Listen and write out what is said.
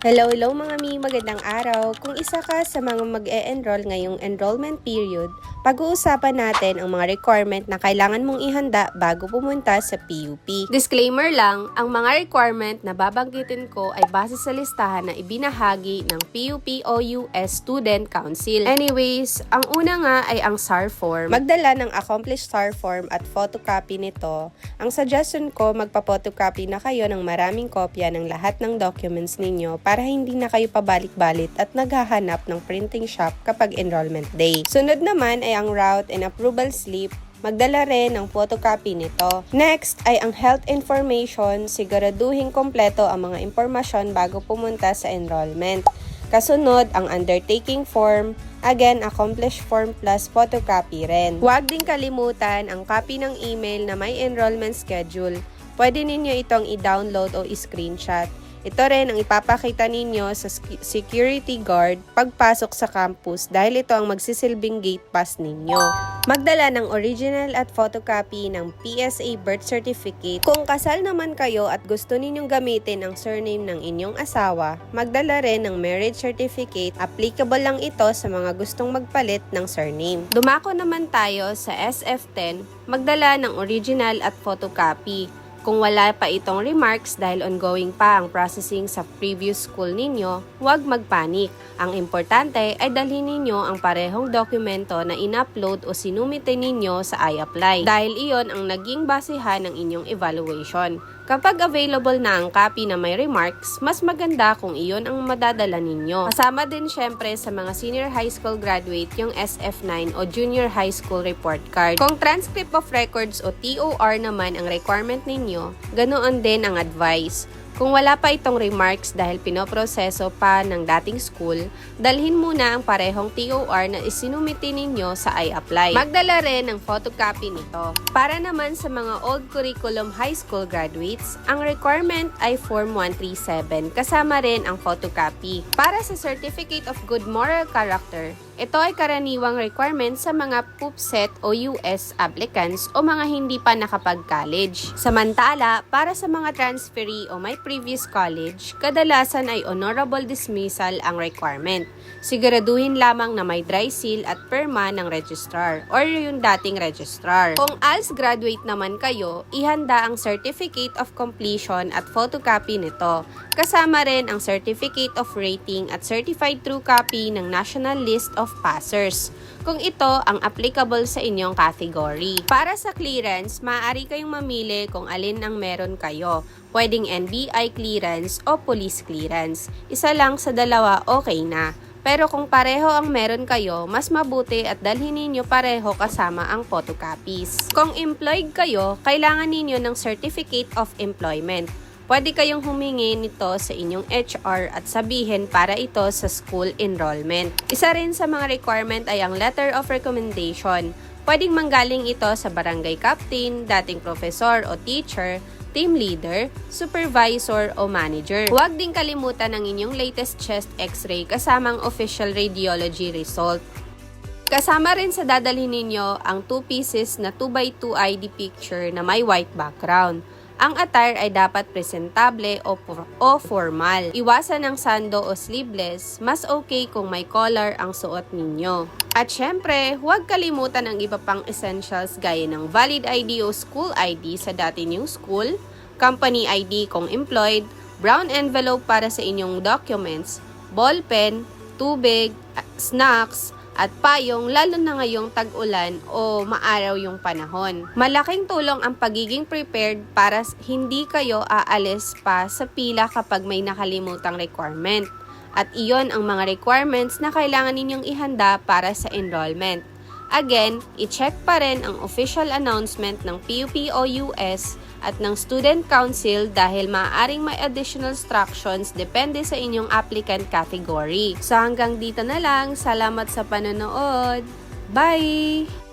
Hello mga magandang araw. Kung isa ka sa mga mag-e-enroll ngayong enrollment period, pag-uusapan natin ang mga requirement na kailangan mong ihanda bago pumunta sa PUP. Disclaimer lang, ang mga requirement na babanggitin ko ay base sa listahan na ibinahagi ng PUP o US Student Council. Anyways, ang una nga ay ang SAR form. Magdala ng accomplished SAR form at photocopy nito. Ang suggestion ko, magpa-photocopy na kayo ng maraming kopya ng lahat ng documents ninyo para hindi na kayo pabalik-balit at naghahanap ng printing shop kapag enrollment day. Sunod naman ay ang route and approval slip. Magdala rin ng photocopy nito. Next ay ang health information. Siguraduhin kompleto ang mga impormasyon bago pumunta sa enrollment. Kasunod, ang undertaking form. Again, accomplished form plus photocopy rin. Huwag din kalimutan ang copy ng email na may enrollment schedule. Pwede ninyo itong i-download o i-screenshot. Ito rin ang ipapakita ninyo sa security guard pagpasok sa campus dahil ito ang magsisilbing gate pass ninyo. Magdala ng original at photocopy ng PSA birth certificate. Kung kasal naman kayo at gusto ninyong gamitin ang surname ng inyong asawa, magdala rin ng marriage certificate. Applicable lang ito sa mga gustong magpalit ng surname. Dumako naman tayo sa SF10, magdala ng original at photocopy. Kung wala pa itong remarks dahil ongoing pa ang processing sa previous school ninyo, huwag magpanik. Ang importante ay dalhin ninyo ang parehong dokumento na in-upload o sinumite ninyo sa iApply dahil iyon ang naging basehan ng inyong evaluation. Kapag available na ang copy na may remarks, mas maganda kung iyon ang madadala ninyo. Kasama din syempre sa mga senior high school graduate yung SF9 o junior high school report card. Kung transcript of records o TOR naman ang requirement ninyo, ganoon din ang advice. Kung wala pa itong remarks dahil pinoproseso pa ng dating school, dalhin muna ang parehong TOR na isinumite ninyo sa iApply. Magdala rin ng photocopy nito. Para naman sa mga old curriculum high school graduates, ang requirement ay Form 137, kasama rin ang photocopy. Para sa Certificate of Good Moral Character, ito ay karaniwang requirement sa mga PUPSET o US applicants o mga hindi pa nakapag-college. Samantala, para sa mga transferee o may previous college, kadalasan ay honorable dismissal ang requirement. Siguraduhin lamang na may dry seal at perma ng registrar or yung dating registrar. Kung ALS graduate naman kayo, ihanda ang Certificate of Completion at photocopy nito. Kasama rin ang Certificate of Rating at Certified True Copy ng National List of Passers, kung ito ang applicable sa inyong category. Para sa clearance, maaari kayong mamili kung alin ang meron kayo. Pwedeng NBI clearance o police clearance. Isa lang sa dalawa okay na. Pero kung pareho ang meron kayo, mas mabuti at dalhin ninyo pareho kasama ang photocopies. Kung employed kayo, kailangan ninyo ng Certificate of Employment. Pwede kayong humingi nito sa inyong HR at sabihin para ito sa school enrollment. Isa rin sa mga requirement ay ang Letter of Recommendation. Pwedeng manggaling ito sa barangay captain, dating professor o teacher, team leader, supervisor o manager. Huwag din kalimutan ang inyong latest chest x-ray kasamang official radiology result. Kasama rin sa dadalhin ninyo ang 2 pieces na 2x2 ID picture na may white background. Ang attire ay dapat presentable o formal. Iwasan ang sando o sleeveless, mas okay kung may collar ang suot ninyo. At syempre, huwag kalimutan ang iba pang essentials gaya ng valid ID o school ID sa dati niyong school, company ID kung employed, brown envelope para sa inyong documents, ballpen, tubig, snacks, at payong lalo na ngayong tag-ulan o maaraw yung panahon. Malaking tulong ang pagiging prepared para hindi kayo aalis pa sa pila kapag may nakalimutang requirement. At iyon ang mga requirements na kailangan ninyong ihanda para sa enrollment. Again, i-check pa rin ang official announcement ng PUP o US at ng Student Council dahil maaaring may additional instructions depende sa inyong applicant category. So hanggang dito na lang. Salamat sa panonood. Bye!